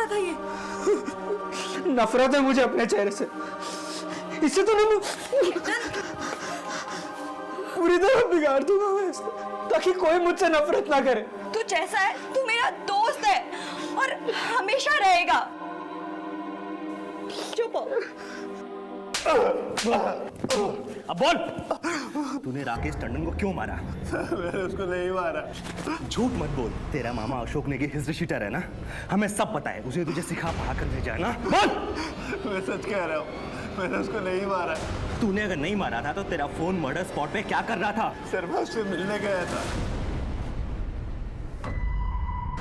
रहा था ये? नफरत है मुझे अपने चेहरे से। इससे तो मैं पूरी तरह बिगाड़ दूंगा मैं इसको, ताकि कोई मुझसे नफरत ना करे। तू जैसा है, तू मेरा दोस्त है और हमेशा रहेगा। चुप हो। अब बोल, तूने राकेश टंडन को क्यों मारा? मैंने उसको नहीं मारा। झूठ मत बोल, तेरा मामा अशोक नेगी हिस्ट्री शीटर है ना, हमें सब पता है, उसे तुझे सिखा पढ़ा कर भेजा है ना। बोल। मैं सच कह रहा हूँ, मैंने उसको नहीं मारा। तूने अगर नहीं मारा था तो तेरा फोन मर्डर स्पॉट पे क्या कर रहा था? सर मैं उससे मिलने गया था।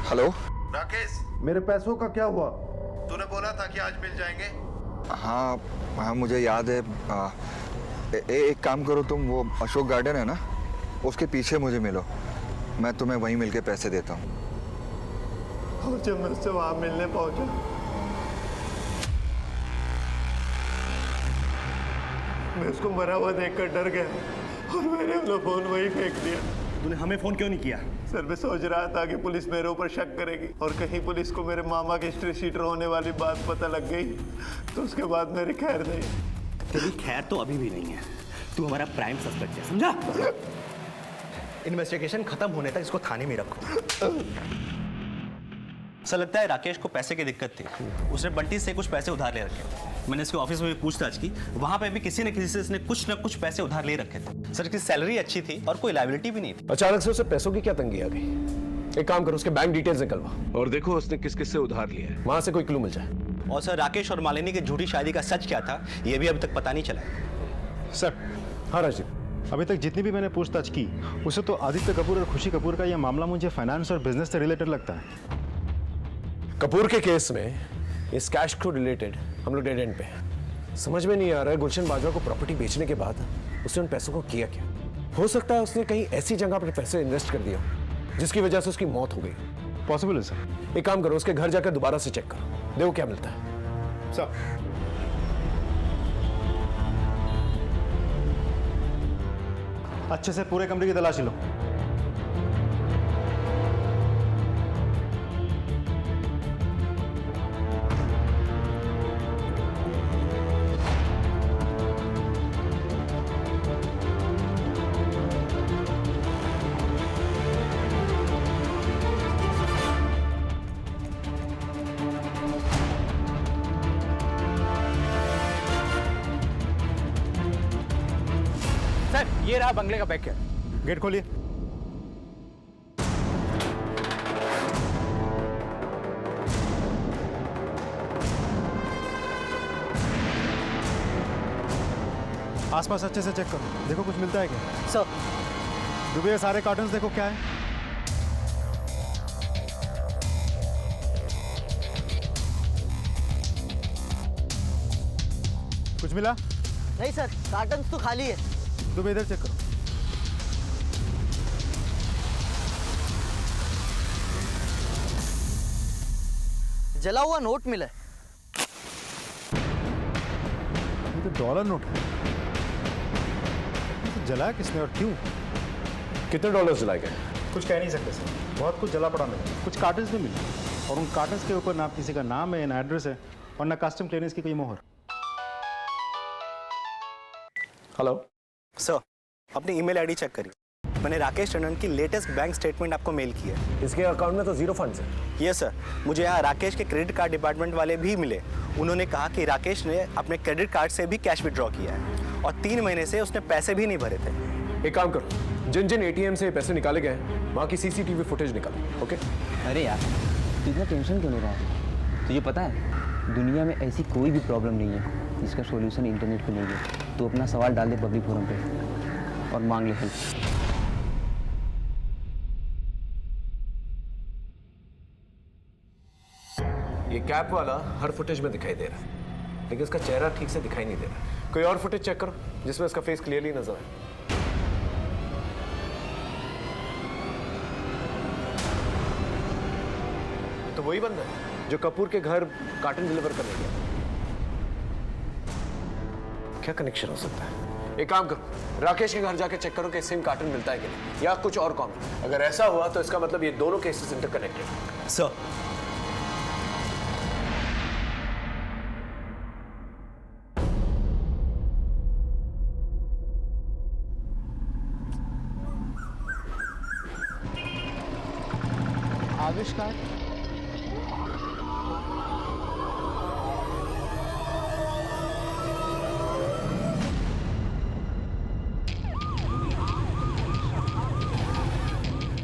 हेलो राकेश, मेरे पैसों का क्या हुआ? तूने बोला था कि आज मिल जाएंगे। हाँ हाँ मुझे याद है। एक काम करो तुम, वो अशोक गार्डन है ना, उसके पीछे मुझे मिलो, मैं तुम्हें वहीं मिलके पैसे देता हूँ। और जब मैं उससे वहां मिलने पहुंचा, मैं उसको मरा हुआ देखकर डर गया और मैंने अपना फोन वहीं फेंक दिया। तूने हमें फोन क्यों नहीं किया? सर मैं सोच रहा था कि पुलिस मेरे ऊपर शक करेगी और कहीं पुलिस को मेरे मामा के हिस्ट्री शीटर होने वाली बात पता लग गई तो उसके बाद मेरी खैर नहीं। तेरी खैर तो अभी भी नहीं है, तू हमारा प्राइम सस्पेक्ट है, समझा? इन्वेस्टिगेशन खत्म होने तक इसको थाने में रखो। ऐसा लगता है राकेश को पैसे की दिक्कत थी, उसने बंटी से कुछ पैसे उधार ले रखे। मैंने इसके ऑफिस में भी पूछताछ की, वहां पे भी किसी न किसी से इसने कुछ न कुछ पैसे उधार ले रखे थे। सर इसकी सैलरी अच्छी थी और कोई लायबिलिटी भी नहीं थी। अचानक से उसे पैसों की क्या तंगी आ गई? एक काम करो, उसके बैंक डिटेल्स निकलवा और देखो उसने किस किस से उधार लिया है, वहां से कोई क्लू मिल जाए। और सर राकेश और मालिनी की झूठी शादी का सच क्या था, ये भी अभी तक पता नहीं चला। सर। हाँ राजीव, अभी तक जितनी भी मैंने पूछताछ की, उससे तो आदित्य कपूर और खुशी कपूर का यह मामला मुझे फाइनेंस और बिजनेस से रिलेटेड लगता है। कपूर के केस में इस कैश को रिलेटेड हम लोग डेड एंड पे हैं। समझ में नहीं आ रहा है गुलशन बाजवा को प्रॉपर्टी बेचने के बाद उसने उन पैसों को किया क्या। हो सकता है उसने कहीं ऐसी जगह पर पैसे इन्वेस्ट कर दिया जिसकी वजह से उसकी मौत हो गई। पॉसिबल है सर। एक काम करो, उसके घर जाकर दोबारा से चेक करो, देखो क्या मिलता है। सर अच्छे से पूरे कमरे की तलाशी लो। सर ये रहा बंगले का बैक। गेट खोलिए। आसपास अच्छे से चेक करो, देखो कुछ मिलता है क्या। सर डूबे हुए सारे कार्टन्स देखो क्या है। कुछ मिला? नहीं सर, कार्टन्स तो खाली है। डूबे इधर चेक करो। जला हुआ नोट मिला है। ये तो डॉलर नोट है। तो जलाया किसने और क्यों? कितने डॉलर जलाए गए? कुछ कह नहीं सकते सर, बहुत कुछ जला पड़ा मिला। कुछ कार्टन्स भी मिले और उन कार्टन्स के ऊपर ना किसी का नाम है, ना एड्रेस है और ना कस्टम क्लियरेंस की कोई मोहर। हेलो सर, अपनी ईमेल आईडी चेक करिए, मैंने राकेश टंडन की लेटेस्ट बैंक स्टेटमेंट आपको मेल की है। इसके अकाउंट में तो जीरो फंड्स है। यस सर, मुझे यहाँ राकेश के क्रेडिट कार्ड डिपार्टमेंट वाले भी मिले। उन्होंने कहा कि राकेश ने अपने क्रेडिट कार्ड से भी कैश विड्रॉ किया है और 3 महीने से उसने पैसे भी नहीं भरे थे। एक काम करो, जिन जिन एटीएम से पैसे निकाले गए वहाँ की सीसीटीवी फुटेज निकालो। ओके? अरे यार तू इतना टेंशन क्यों ले रहा है? तुझे पता है दुनिया में ऐसी कोई भी प्रॉब्लम नहीं है जिसका सॉल्यूशन इंटरनेट पे नहीं है। तो अपना सवाल डाल दे पब्लिक फोरम पे और मांग ले हेल्प। ये कैप वाला हर फुटेज में दिखाई दे रहा है, लेकिन इसका चेहरा ठीक से दिखाई नहीं दे रहा। कोई और फुटेज चेक करो जिसमें इसका फेस क्लियरली नजर आए। तो वही बंदा है जो कपूर के घर कार्टन डिलीवर करने गया। क्या कनेक्शन हो सकता है? एक काम करो, राकेश के घर जाके चेक करो कि सेम कार्टन मिलता है कि नहीं, या कुछ और कॉमन। अगर ऐसा हुआ तो इसका मतलब ये दोनों केसेस इंटरकनेक्टेड। सर आविष्कार?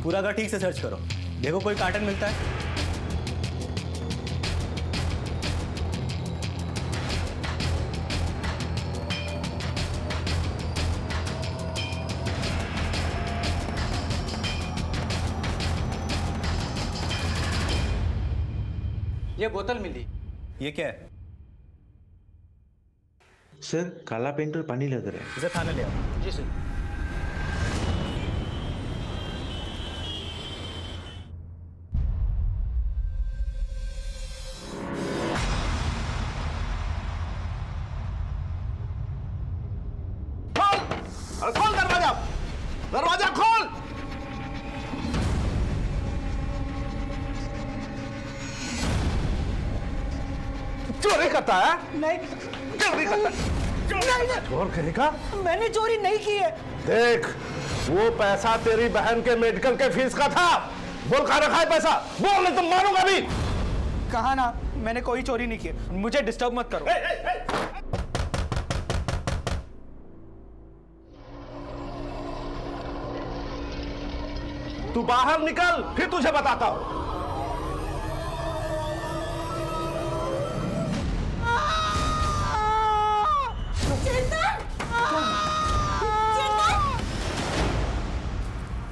पूरा घर ठीक से सर्च करो, देखो कोई कार्टन मिलता है। ये बोतल मिली। ये क्या है? सर काला पेंट और पानी लग रहा है। इसे थाने ले आओ। जी सर। खोल दरवाजा, दरवाजा खोल। चोरी करता है? नहीं, चोरी करता है? नहीं, चोर कहेगा? मैंने चोरी नहीं की है। देख, वो पैसा तेरी बहन के मेडिकल के फीस का था। बोल कहाँ रखा है पैसा? बोल नहीं तो मारूंगा भी। कहा ना, मैंने कोई चोरी नहीं की। मुझे डिस्टर्ब मत करो। तू बाहर निकल, फिर तुझे बताता हूं।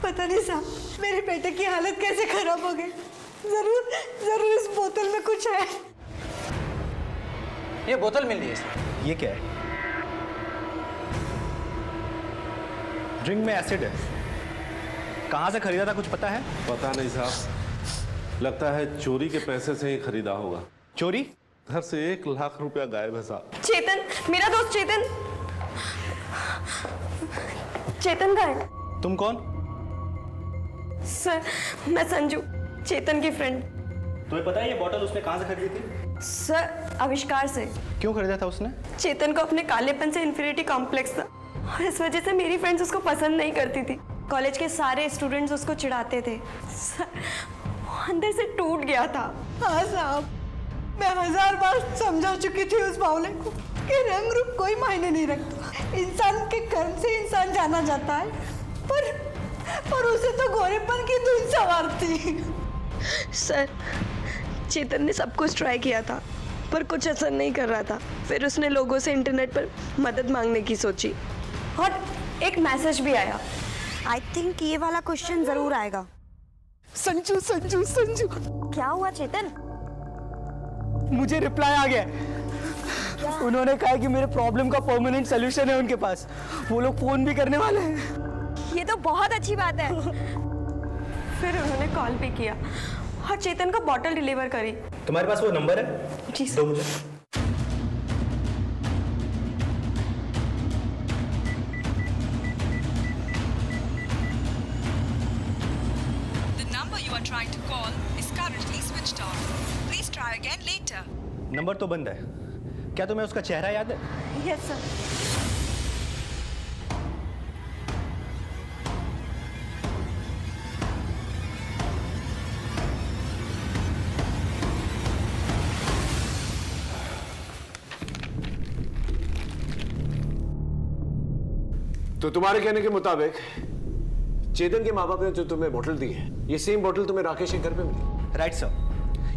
पता नहीं साहब, मेरे बेटे की हालत कैसे खराब हो गई। जरूर जरूर इस बोतल में कुछ है। ये बोतल मिल रही है सर। ये क्या है? ड्रिंक में एसिड है। कहाँ से खरीदा था कुछ पता है? पता नहीं साहब, लगता है चोरी के पैसे से ही खरीदा होगा। चोरी? घर से 1 लाख रुपया गायब है साहब। चेतन, मेरा दोस्त चेतन। चेतन का है। तुम कौन? सर, मैं संजू, चेतन की फ्रेंड। तुम्हें पता है ये बोतल उसने कहाँ से खरीदी थी? सर, आविष्कार से। क्यों खरीदा था उसने? चेतन को अपने कालेपन से इंफीरियरिटी कॉम्प्लेक्स था और इस वजह से मेरी फ्रेंड्स उसको पसंद नहीं करती थी। कॉलेज के सारे स्टूडेंट्स उसको चिढ़ाते थे। सर, वो अंदर से टूट गया था। हाँ साहब, मैं 1000 बार समझा चुकी थी उस बावले को कि रंग रूप कोई मायने नहीं रखता। इंसान के कर्म से इंसान जाना जाता है, पर उसे तो गोरेपन की धुन सवारती। सर, चेतन ने सब कुछ ट्राई किया था पर कुछ असर नहीं कर रहा था। फिर उसने लोगों से इंटरनेट पर मदद मांगने की सोची और एक मैसेज भी आया। आई थिंक ये वाला क्वेश्चन जरूर आएगा। संजू संजू संजू। क्या हुआ चेतन? मुझे रिप्लाई आ गया। उन्होंने कहा कि मेरे प्रॉब्लम का परमानेंट सॉल्यूशन है उनके पास। वो लोग फोन भी करने वाले हैं। ये तो बहुत अच्छी बात है। फिर उन्होंने कॉल भी किया और चेतन को बॉटल डिलीवर करी। तुम्हारे पास वो नंबर है? जी दो मुझे। Trying to call is currently switched off. Please try again later. Number तो बंद है। क्या तुम्हें उसका चेहरा याद है? Yes sir. तो तुम्हारे कहने के मुताबिक चेतन के माँ बाप ने जो तुम्हें बोतल दी है, ये सेम बोतल तुम्हें राकेश के घर पे मिली? राइट सर,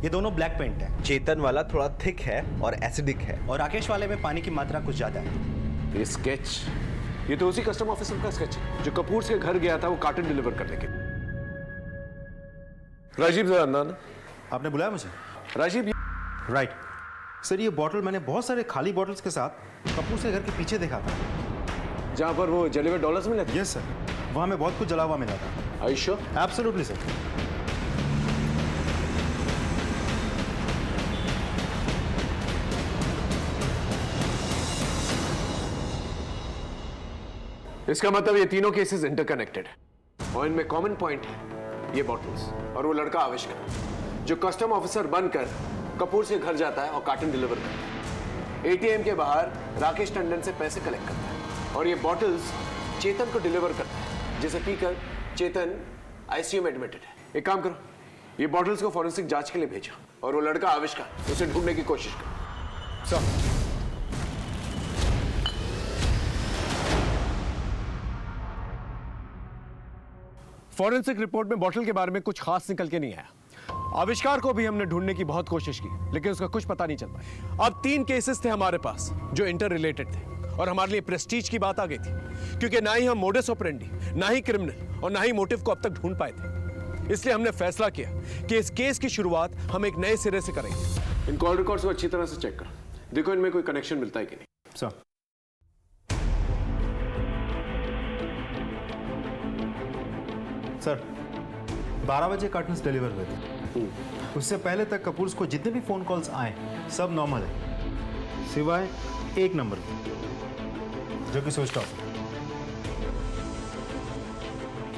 ये दोनों ब्लैक पेंट है। चेतन वाला थोड़ा थिक है और एसिडिक है, और राकेश वाले में पानी की मात्रा कुछ ज्यादा है। ये स्केच, ये तो उसी कस्टम ऑफिसर का स्केच है जो कपूर के घर गया था वो कार्टन डिलीवर करने के लिए। राजीव जरा अंदर आना। आपने बुलाया मुझे? राजीव। राइट सर, ये बॉटल मैंने बहुत सारे खाली बॉटल्स के साथ कपूर के घर के पीछे देखा था, जहां पर वो जले हुए डॉलर्स मिले थे। यस सर, वहां में बहुत कुछ जला हुआ मिला था। Are you sure? Absolutely sir. इसका मतलब ये तीनों केसेस इंटरकनेक्टेड है और इनमें कॉमन पॉइंट है, ये बॉटल्स और वो लड़का आविष्कार जो कस्टम ऑफिसर बनकर कपूर से घर जाता है और कार्टन डिलीवर करता है। एटीएम के बाहर राकेश टंडन से पैसे कलेक्ट करता है और ये बॉटल्स चेतन को डिलीवर करता है, जिसे पीकर चेतन आईसीयू में एडमिटेड है। एक काम करो, ये बॉटल्स को फॉरेंसिक जांच के लिए भेजा और वो लड़का आविष्कार उसे ढूंढने की कोशिश कर। सर फॉरेंसिक रिपोर्ट में बॉटल के बारे में कुछ खास निकल के नहीं आया। आविष्कार को भी हमने ढूंढने की बहुत कोशिश की लेकिन उसका कुछ पता नहीं चल पाया। अब 3 केसेस थे हमारे पास जो इंटर रिलेटेड थे और हमारे लिए प्रेस्टीज की बात आ गई थी क्योंकि ना ही हम मोडस ऑपरेंडी, ना ही क्रिमिनल और ना ही मोटिव को अब तक ढूंढ पाए थे। इसलिए हमने फैसला किया कि इस केस की शुरुआत हम एक नए सिरे से करेंगे। इन कॉल रिकॉर्ड्स को अच्छी तरह से चेक कर, देखो इनमें कोई कनेक्शन मिलता है कि नहीं। सर सर 12 बजे कार्टन्स डिलीवर हुए थे। उससे पहले तक कपूर्स को जितने भी फ़ोन कॉल्स आए सब नॉर्मल है सिवाय एक नंबर जो कि स्विच ऑफ।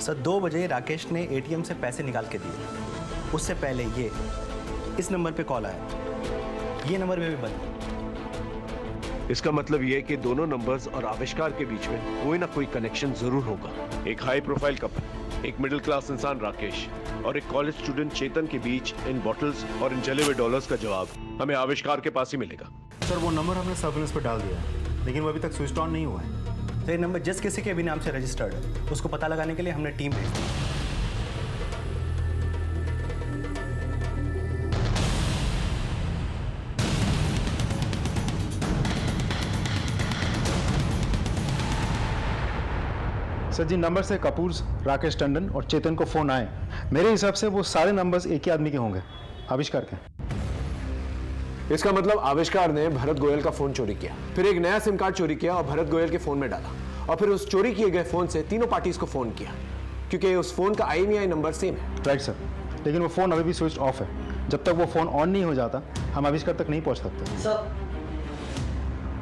सर 2 बजे राकेश ने एटीएम से पैसे निकाल के दिए, उससे पहले ये इस नंबर पे कॉल आया, ये नंबर में भी बंद। इसका मतलब यह है कि दोनों नंबर्स और आविष्कार के बीच में कोई ना कोई कनेक्शन जरूर होगा। एक हाई प्रोफाइल कपल, एक मिडिल क्लास इंसान राकेश और एक कॉलेज स्टूडेंट चेतन के बीच इन बॉटल्स और इन जले हुए डॉलर्स का जवाब हमें आविष्कार के पास ही मिलेगा। सर वो नंबर हमने सर्विलेंस पर डाल दिया है लेकिन वो अभी तक स्विच ऑन नहीं हुआ है। तो ये नंबर जिस किसी के भी नाम से रजिस्टर्ड है उसको पता लगाने के लिए हमने टीम भेज दी। सर जिन नंबर से कपूर्स, राकेश टंडन और चेतन को फ़ोन आए मेरे हिसाब से वो सारे नंबर्स एक ही आदमी के होंगे, आविष्कार के। इसका मतलब आविष्कार ने भरत गोयल का फोन चोरी किया, फिर एक नया सिम कार्ड चोरी किया और भरत गोयल के फोन में डाला और फिर उस चोरी किए गए फोन से तीनों पार्टीज को फोन किया क्योंकि उस फोन का IMEI नंबर सेम है। राइट सर, लेकिन वो फ़ोन अभी भी स्विच ऑफ है। जब तक वो फ़ोन ऑन नहीं हो जाता हम आविष्कार तक नहीं पहुंच सकते।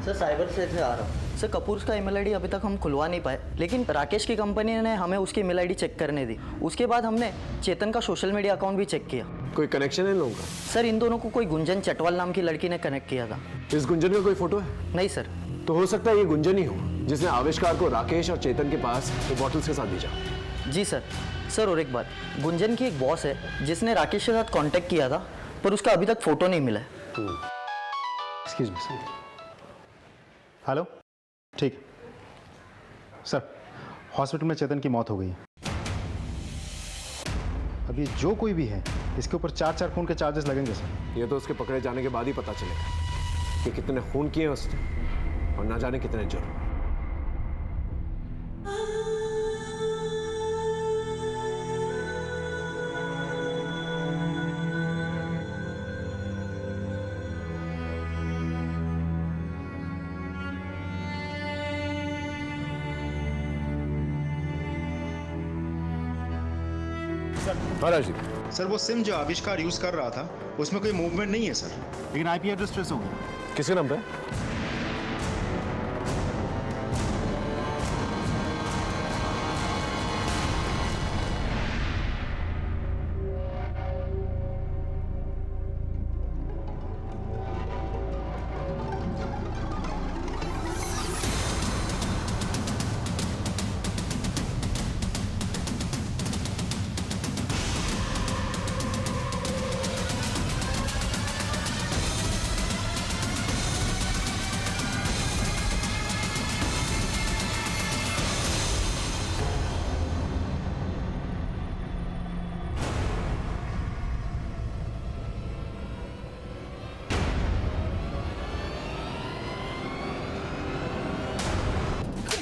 सर साइबर से आ रहा हूँ। सर कपूर्स का ईमेल आईडी अभी तक हम खुलवा नहीं पाए लेकिन राकेश की कंपनी ने हमें उसकी ईमेल आईडी चेक करने दी। उसके बाद हमने चेतन का सोशल मीडिया अकाउंट भी चेक किया। कोई कनेक्शन है इन लोगों का? सर इन दोनों को कोई गुंजन चटवाल नाम की लड़की ने कनेक्ट किया था। इस गुंजन का कोई फोटो है? नहीं सर। तो हो सकता है ये गुंजन ही हो जिसने आविष्कार को राकेश और चेतन के पास वो बॉटल्स के साथ भेजा। जी सर। सर और एक बात, गुंजन की एक बॉस है जिसने राकेश के साथ कांटेक्ट किया था पर उसका अभी तक फोटो नहीं मिला है। Excuse me sir. हेलो, ठीक सर, हॉस्पिटल में चेतन की मौत हो गई है। अभी जो कोई भी है इसके ऊपर 4 खून के चार्जेस लगेंगे सर। ये तो उसके पकड़े जाने के बाद ही पता चलेगा कि कितने खून किए उसने और ना जाने कितने जुर्म। सर वो सिम जो आविष्कार यूज कर रहा था उसमें कोई मूवमेंट नहीं है सर, लेकिन IP एड्रेस ट्रेस हो गया। किसके नाम पे?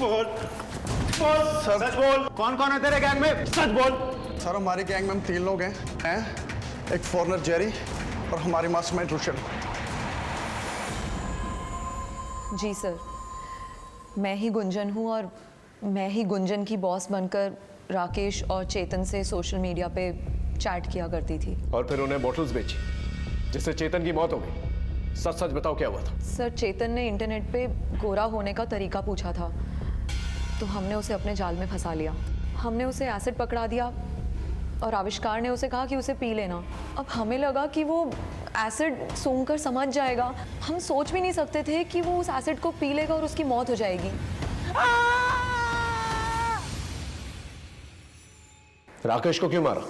बोल सच बोल, कौन कौन है तेरे गैंग में? सच बोल। सर हमारी गैंग में हम 3 लोग हैं, एक फॉरनर जेरी और हमारी मास्टरमाइंड रुशन। जी सर, मैं ही गुंजन हूँ और मैं ही गुंजन की बॉस बनकर राकेश और चेतन से सोशल मीडिया पे चैट किया करती थी और फिर उन्हें बॉटल्स बेची जिससे चेतन की मौत हो गई। सच सच बताओ क्या हुआ था? सर चेतन ने इंटरनेट पे गोरा होने का तरीका पूछा था तो हमने उसे अपने जाल में फंसा लिया। हमने उसे एसिड पकड़ा दिया और आविष्कार ने उसे कहा कि उसे पी लेना। अब हमें लगा कि वो एसिड सूंघकर समझ जाएगा। हम सोच भी नहीं सकते थे कि वो उस एसिड को पी लेगा और उसकी मौत हो जाएगी। राकेश को क्यों मारा?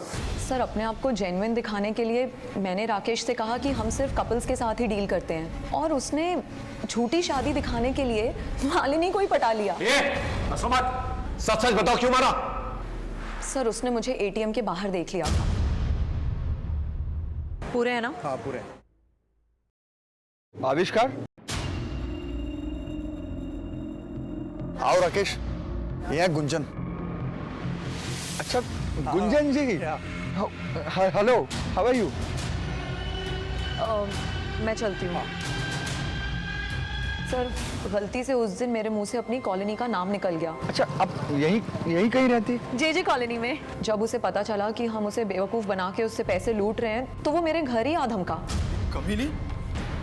सर अपने आप को जेन्युइन दिखाने के लिए मैंने राकेश से कहा कि हम सिर्फ कपल्स के साथ ही डील करते हैं, और उसने झूठी शादी दिखाने के लिए मालिनी को ही पटा लिया। सच सच बताओ, क्यों मारा? सर उसने मुझे एटीएम के बाहर देख लिया था। पूरे हैं ना? हाँ पूरे। आविष्कार, आओ राकेश, ये है गुंजन। अच्छा गुंजन जी, हेलो, हाउ आर यू? मैं चलती हूँ। सर गलती से उस दिन मेरे मुंह से अपनी कॉलोनी का नाम निकल गया। अच्छा, अब यही कहीं रहती? जे कॉलोनी में। जब उसे पता चला कि हम उसे बेवकूफ़ बना के उससे पैसे लूट रहे हैं तो वो मेरे घर ही आ धमका। कभी नहीं।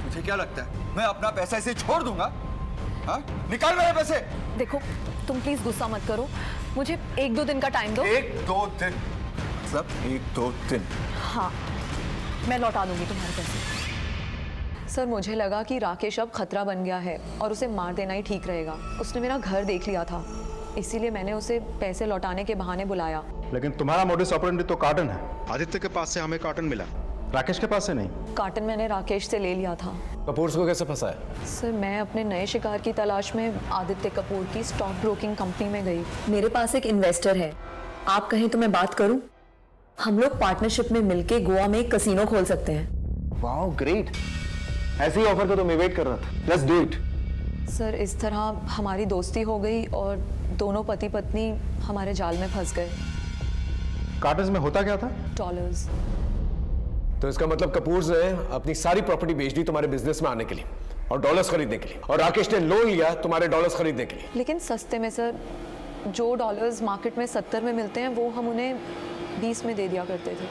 मुझे क्या लगता है मैं अपना पैसा ऐसे छोड़ दूंगा? हाँ? निकाल मेरे पैसे। देखो तुम प्लीज गुस्सा मत करो, मुझे 1-2 दिन का टाइम दो। 1-2 दिन? सब 1-2 दिन? हाँ, मैं लौटा दूंगी तुम्हारे पैसे। सर मुझे लगा कि राकेश अब खतरा बन गया है और उसे मार देना ही ठीक रहेगा। उसने मेरा घर देख लिया था, इसीलिए मैंने उसे पैसे लौटाने के बहाने बुलाया। लेकिन तुम्हारा मोडिस ऑपरेंडी तो कार्टन है। आदित्य के पास से हमें कार्टन मिला, राकेश के पास से नहीं। कार्टन मैंने राकेश से ले लिया था। कपूर को कैसे फंसाया? सर मैं अपने नए शिकार की तलाश में आदित्य कपूर की स्टॉक ब्रोकिंग कंपनी में गई। मेरे पास एक इन्वेस्टर है, आप कहें तो मैं बात करूं? हम लोग पार्टनरशिप में मिलके गोवा में एक कसीनो खोल सकते हैं। वाओ ग्रेट, ऐसी ऑफर को तो मैं वेट कर रहा था। Let's do it. सर इस तरह हमारी दोस्ती हो गई और दोनों पति पत्नी हमारे जाल में फंस गए। कार्टन में होता क्या था? डॉलर्स। तो इसका मतलब कपूर ने अपनी सारी प्रॉपर्टी बेच दी तुम्हारे बिजनेस में आने के लिए और डॉलर्स खरीदने के लिए, और राकेश ने लोन लिया तुम्हारे डॉलर्स खरीदने के लिए। लेकिन सस्ते में सर, जो डॉलर्स मार्केट में 70 में मिलते हैं वो हम उन्हें 20 में दे दिया करते थे।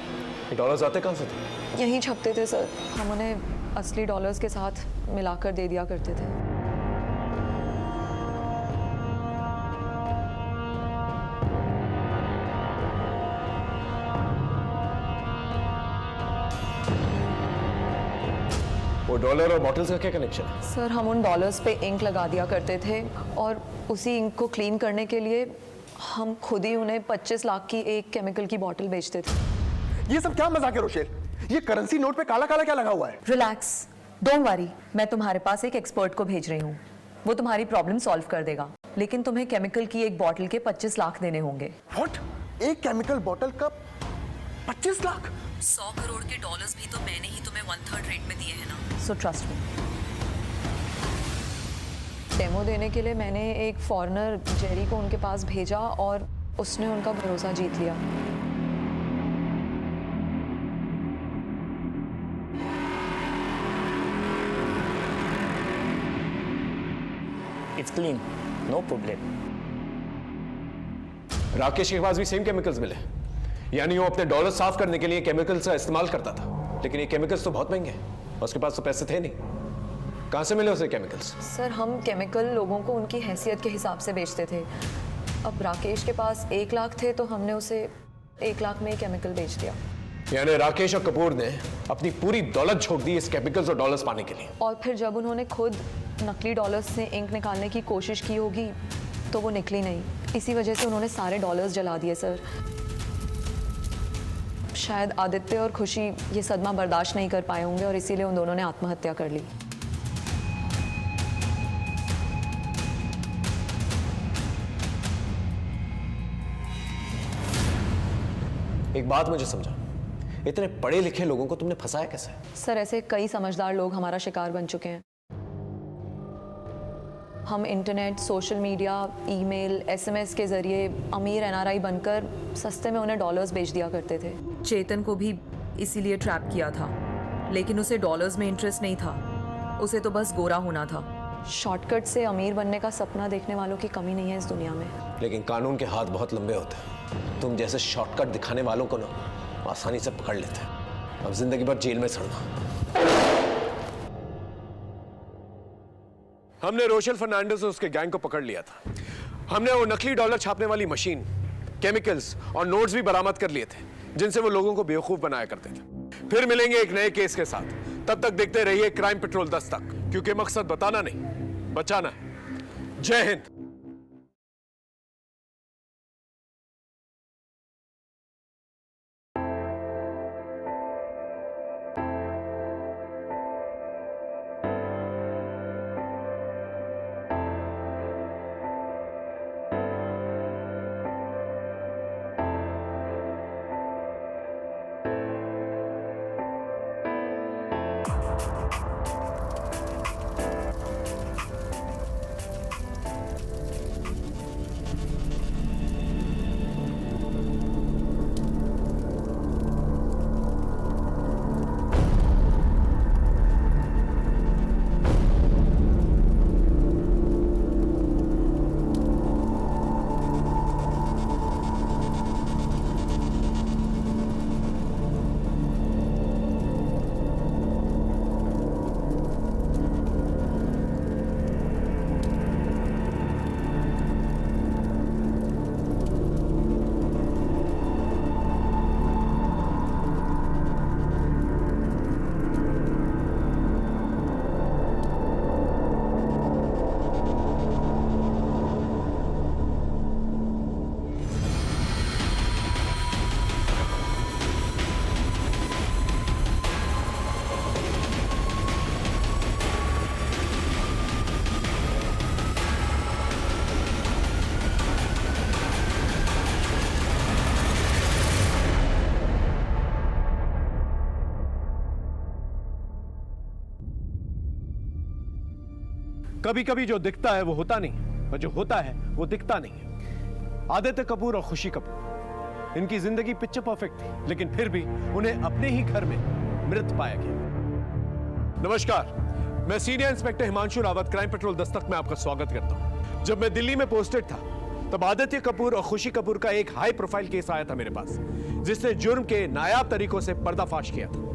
ये डॉलर्स आते कहाँ से थे? यहीं छपते थे सर, हम उन्हें असली डॉलर्स के साथ मिलाकर दे दिया करते थे। वो डॉलर और बॉटल्स का क्या कनेक्शन है? सर हम उन डॉलर्स पे इंक लगा दिया करते थे और उसी इंक को क्लीन करने के लिए हम खुद ही उन्हें 25 लाख की एक केमिकल की बॉटल बेचते थे। ये सब क्या मजाक है रोशेल? ये करेंसी नोट पे काला काला क्या लगा हुआ है? रिलैक्स, डोंट वरी, मैं तुम्हारे पास एक एक्सपर्ट को भेज रही हूँ, वो तुम्हारी प्रॉब्लम सॉल्व कर देगा। लेकिन तुम्हें केमिकल की एक बॉटल के 25 लाख देने होंगे। व्हाट? एक केमिकल बॉटल का 25 लाख? 100 करोड़ के डॉलर्स भी तो मैंने ही तुम्हें 1/3 रेट में दिए हैं ना। So trust me. डेमो देने के लिए मैंने एक फॉरेनर जेरी को उनके पास भेजा और उसने उनका भरोसा जीत लिया। It's clean, no problem. Rakesh के पास भी सेम केमिकल्स मिले, यानी वो अपने डॉलर साफ करने के लिए केमिकल्स का इस्तेमाल करता था। लेकिन ये केमिकल्स तो बहुत महंगे हैं और उसके पास तो पैसे थे नहीं। कहाँ से मिले उसे केमिकल्स? सर हम केमिकल लोगों को उनकी हैसियत के हिसाब से बेचते थे। अब राकेश के पास 1 लाख थे तो हमने उसे 1 लाख में ही केमिकल बेच दिया। यानी राकेश और कपूर ने अपनी पूरी दौलत झोंक दी इस केमिकल्स और डॉलर्स पाने के लिए। और फिर जब उन्होंने खुद नकली डॉलर्स से इंक निकालने की कोशिश की होगी तो वो निकली नहीं, इसी वजह से उन्होंने सारे डॉलर्स जला दिए। सर शायद आदित्य और खुशी ये सदमा बर्दाश्त नहीं कर पाए होंगे और इसीलिए उन दोनों ने आत्महत्या कर ली। एक बात मुझे समझा, इतने पढ़े लिखे लोगों को तुमने फंसाया कैसे? सर ऐसे कई समझदार लोग हमारा शिकार बन चुके हैं। हम internet, social media, email, SMS के जरिए अमीर एनआरआई बनकर सस्ते में उन्हें डॉलर्स बेच दिया करते थे। चेतन को भी इसीलिए ट्रैप किया था, लेकिन उसे डॉलर्स में इंटरेस्ट नहीं था, उसे तो बस गोरा होना था। शॉर्टकट से अमीर बनने का सपना देखने वालों की कमी नहीं है इस दुनिया में। लेकिन कानून के हाथ बहुत लंबे होते हैं, तुम जैसे शॉर्टकट दिखाने वालों को ना आसानी से पकड़ लेते हैं। अब जिंदगी भर जेल में सड़ना। हमने रोशेल फर्नांडिस और उसके गैंग को पकड़ लिया था। हमने वो नकली डॉलर छापने वाली मशीन, केमिकल्स और नोट्स भी बरामद कर लिए थे जिनसे वो लोगों को बेवकूफ बनाया करते थे। फिर मिलेंगे एक नए केस के साथ, तब तक देखते रहिए क्राइम पेट्रोल 10 तक, क्योंकि मकसद बताना नहीं, बचाना है। जय हिंद। कभी कभी जो दिखता है वो होता नहीं, और जो होता है वो दिखता नहीं है। आदित्य कपूर और खुशी कपूर, इनकी जिंदगी पिक्चर परफेक्ट थी, लेकिन फिर भी उन्हें अपने ही घर में मृत पाया गया। नमस्कार, मैं senior inspector Himanshu Rawat, crime petrol Dastak में आपका स्वागत करता हूं। जब मैं दिल्ली में पोस्टेड था तब आदित्य कपूर और खुशी कपूर का एक हाई प्रोफाइल केस आया था मेरे पास, जिसने जुर्म के नायाब तरीकों से पर्दाफाश किया था।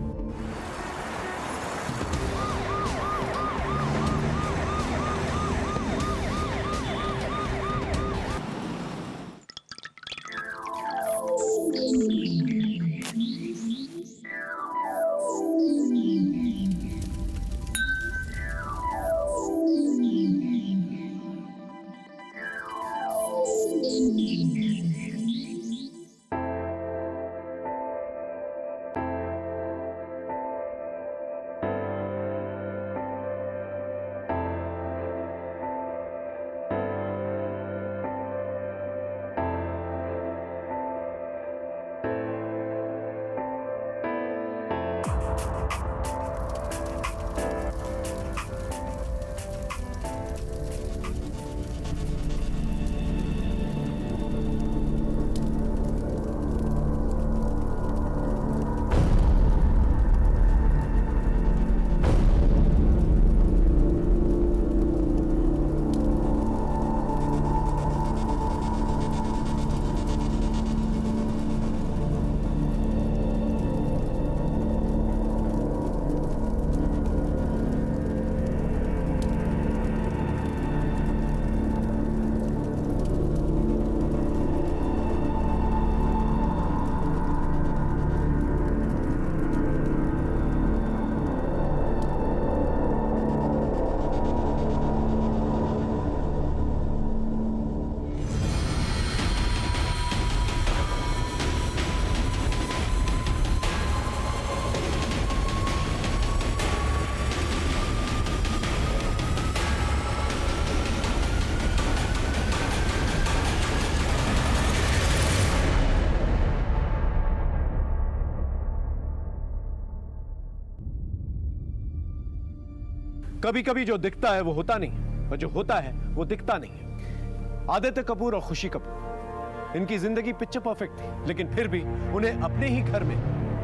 कभी कभी जो दिखता है वो होता नहीं, और जो होता है वो दिखता नहीं है। आदित्य कपूर और खुशी कपूर, इनकी जिंदगी पिक्चर परफेक्ट थी, लेकिन फिर भी उन्हें अपने ही घर में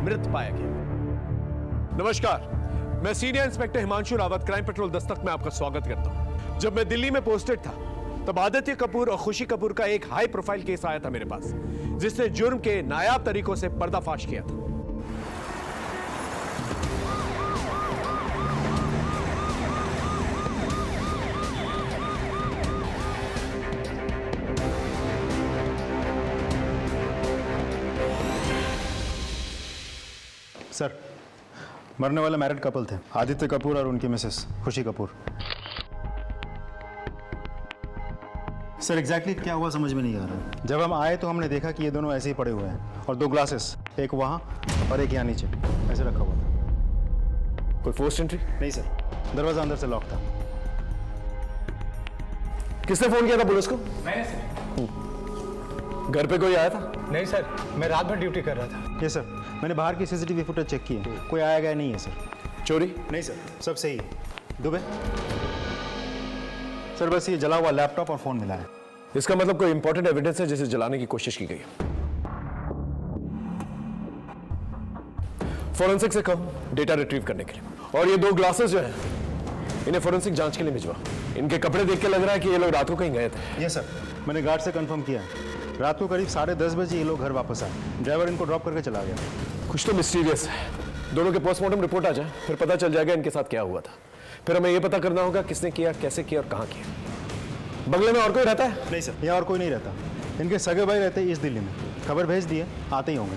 मृत पाया गया। नमस्कार, मैं senior inspector Himanshu Rawat, crime petrol Dastak में आपका स्वागत करता हूं। जब मैं दिल्ली में पोस्टेड था तब आदित्य कपूर और खुशी कपूर का एक हाई प्रोफाइल केस आया था मेरे पास, जिसने जुर्म के नायाब तरीकों से पर्दाफाश किया था। सर, मरने वाले मैरिड कपल थे, आदित्य कपूर और उनकी मिसेस खुशी कपूर। सर एग्जैक्टली क्या हुआ समझ में नहीं आ रहा। जब हम आए तो हमने देखा कि ये दोनों ऐसे ही पड़े हुए हैं, और 2 ग्लासेस, एक वहाँ और एक यहाँ नीचे ऐसे रखा हुआ था। कोई फोर्स्ड एंट्री? नहीं सर, दरवाजा अंदर से लॉक था। किसने फोन किया था पुलिस को? मैंने सर। घर पे कोई आया था? नहीं सर, मैं रात भर ड्यूटी कर रहा था। ये सर, मैंने बाहर की सीसीटीवी फुटेज चेक की है, कोई आया गया नहीं है सर। चोरी? नहीं सर, सब सही है। दुबे सर, बस ये जला हुआ लैपटॉप और फोन मिला है। इसका मतलब कोई इंपॉर्टेंट एविडेंस है जिसे जलाने की कोशिश की गई है। फोरेंसिक से कहो डेटा रिट्रीव करने के लिए। और ये 2 ग्लासेस जो हैं, इन्हें फोरेंसिक जांच के लिए भिजवा। इनके कपड़े देख के लग रहा है कि ये लोग रात को कहीं गए थे। ये सर, मैंने गार्ड से कंफर्म किया, रात को करीब 10:30 बजे ये लोग घर वापस आए। ड्राइवर इनको ड्रॉप करके चला गया। कुछ तो मिस्टीरियस है। दोनों के पोस्टमार्टम रिपोर्ट आ जाए, फिर पता चल जाएगा इनके साथ क्या हुआ था। फिर हमें यह पता करना होगा किसने किया, कैसे किया और कहाँ किया। बंगले में और कोई रहता है? नहीं सर, यहाँ और कोई नहीं रहता। इनके सगे भाई रहते इस दिल्ली में। खबर भेज दिए, आते ही होंगे।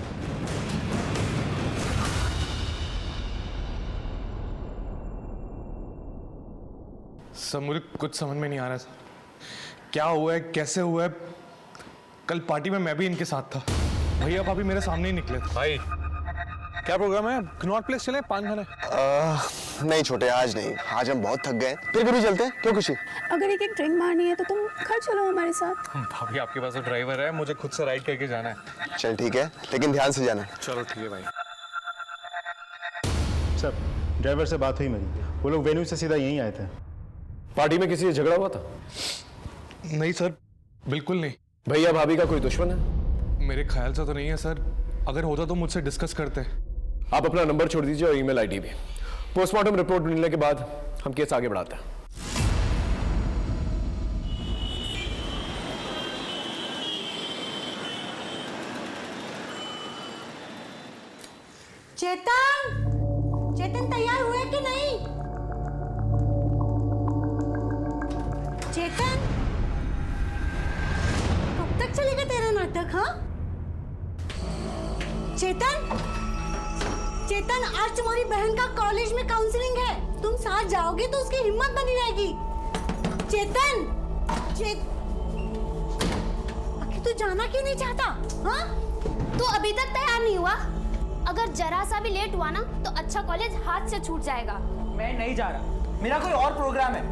सर मुझे कुछ समझ में नहीं आ रहा सर, क्या हुआ है, कैसे हुआ है। कल पार्टी में मैं भी इनके साथ था, भैया भाभी मेरे सामने ही निकले थे। भाई क्या प्रोग्राम है? कनॉट प्लेस चले, पान खाने? नहीं छोटे, आज नहीं, आज हम बहुत थक गए। फिर भी चलते हैं, क्यों खुशी? अगर एक ड्रिंक मारनी है तो तुम घर चलो हमारे साथ। भाभी आपके पास तो ड्राइवर है, मुझे खुद से राइड करके जाना है। चल ठीक है, लेकिन ध्यान से जाना। चलो ठीक है भाई। सर ड्राइवर से बात हुई मेरी, वो लोग वेन्यू से सीधा यहीं आए थे। पार्टी में किसी से झगड़ा हुआ था? नहीं सर, बिल्कुल नहीं। भैया भाभी का कोई दुश्मन है? मेरे ख्याल से तो नहीं है सर। अगर होता तो मुझसे डिस्कस करते। आप अपना नंबर छोड़ दीजिए और ईमेल आईडी भी। पोस्टमार्टम रिपोर्ट मिलने के बाद हम केस आगे बढ़ाते हैं। चेतन, चेतन तैयार हुए कि नहीं? चेतन, कब तक चलेगा तेरा नाटक? हाँ चेतन, चेतन आज तुम्हारी बहन का कॉलेज में काउंसलिंग है, तुम साथ जाओगे तो उसकी हिम्मत बनी रहेगी। चेतन, आखिर तू जाना क्यों नहीं चाहता? हाँ तू अभी तक तैयार नहीं हुआ? अगर जरा सा भी लेट हुआ ना तो अच्छा कॉलेज हाथ से छूट जाएगा। मैं नहीं जा रहा, मेरा कोई और प्रोग्राम है।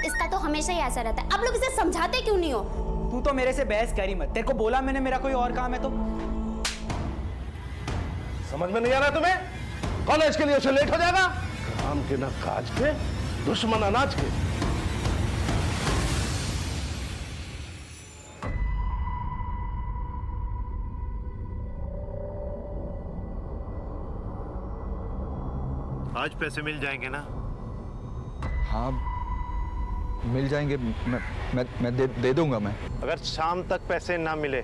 इसका तो हमेशा ही ऐसा रहता है। आप लोग इसे समझाते क्यों नहीं हो? तू तो मेरे से बहस करी मत, तेरे को बोला मैंने मेरा कोई और काम है तो। समझ में नहीं आ रहा तुम्हें? कॉलेज के लिए उसे लेट हो जाएगा। काम के ना काज के, दुश्मन अनाज के। आज पैसे मिल जाएंगे ना? हाँ मिल जाएंगे, मैं दे दूंगा मैं। अगर शाम तक पैसे ना मिले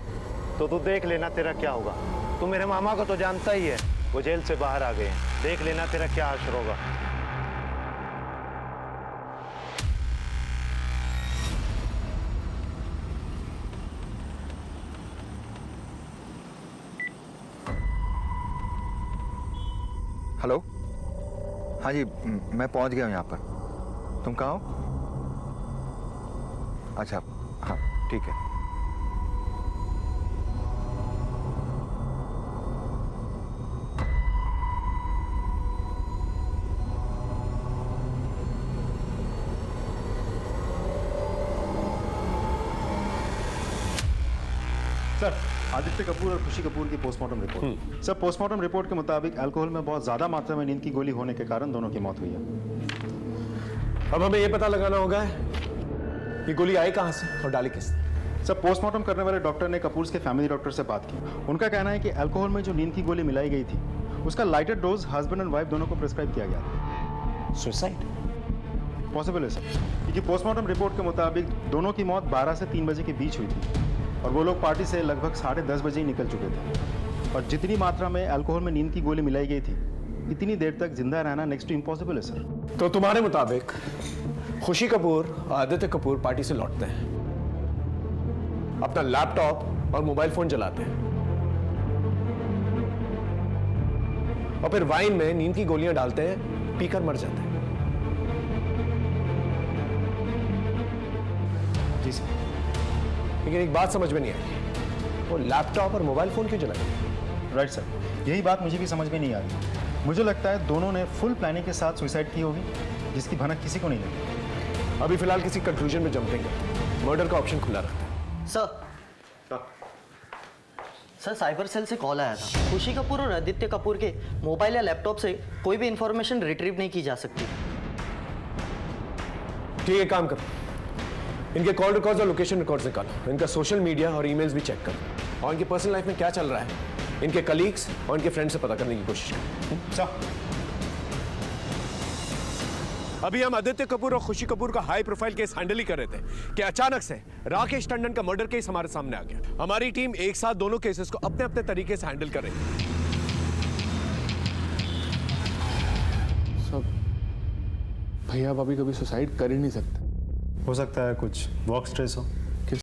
तो तू देख लेना तेरा क्या होगा। तू मेरे मामा को तो जानता ही है, वो जेल से बाहर आ गए हैं। देख लेना तेरा क्या हाशर होगा। हेलो, हाँ जी मैं पहुंच गया हूँ यहाँ पर। तुम कहाँ हो? अच्छा हाँ ठीक है। सर, आदित्य कपूर और खुशी कपूर की postmortem report. Sir, postmortem report के मुताबिक अल्कोहल में बहुत ज्यादा मात्रा में नींद की गोली होने के कारण दोनों की मौत हुई है। अब हमें यह पता लगाना होगा ये गोली आई कहां से और डाली किसने। सर, पोस्टमार्टम करने वाले डॉक्टर ने कपूर के फैमिली डॉक्टर से बात की। उनका कहना है कि अल्कोहल में जो नींद की गोली मिलाई गई थी उसका lighter dose husband and wife दोनों को प्रिस्क्राइब किया गया था। सुसाइड पॉसिबल है सर, क्योंकि पोस्टमार्टम रिपोर्ट के मुताबिक दोनों की मौत 12 से 3 बजे के बीच हुई थी और वो लोग पार्टी से लगभग 10:30 बजे ही निकल चुके थे। और जितनी मात्रा में अल्कोहल में नींद की गोली मिलाई गई थी इतनी देर तक जिंदा रहना नेक्स्ट टू इम्पॉसिबल है सर। तो तुम्हारे मुताबिक खुशी कपूर और आदित्य कपूर पार्टी से लौटते हैं, अपना लैपटॉप और मोबाइल फोन जलाते हैं और फिर वाइन में नींद की गोलियां डालते हैं, पीकर मर जाते हैं। जी सर। लेकिन एक बात समझ में नहीं आई, वो लैपटॉप और मोबाइल फोन क्यों जलाए? राइट सर, यही बात मुझे भी समझ में नहीं आ रही। मुझे लगता है दोनों ने फुल प्लानिंग के साथ सुसाइड की होगी जिसकी भनक किसी को नहीं लगी। अभी फिलहाल किसी कंक्लूजन में जंप देंगे, मर्डर का ऑप्शन खुला रखते हैं। सर साइबर सेल से कॉल आया था। खुशी कपूर और आदित्य कपूर के मोबाइल या लैपटॉप से कोई भी इंफॉर्मेशन रिट्रीव नहीं की जा सकती। ठीक है, काम करो, इनके कॉल रिकॉर्ड्स और लोकेशन रिकॉर्ड्स निकालो, इनका सोशल मीडिया और ईमेल्स भी चेक करो और इनके पर्सनल लाइफ में क्या चल रहा है इनके कलीग्स और इनके फ्रेंड से पता करने की कोशिश करो। अभी हम आदित्य कपूर और खुशी कपूर का हाई प्रोफाइल केस हैंडल ही कर रहे थे कि अचानक से राकेश टंडन का मर्डर केस हमारे सामने आ गया। हमारी टीम एक साथ दोनों केसेस को अपने अपने तरीके से हैंडल कर रही है। सब भैया भाभी कभी सुसाइड कर ही नहीं सकते। हो सकता है कुछ वर्क स्ट्रेस हो।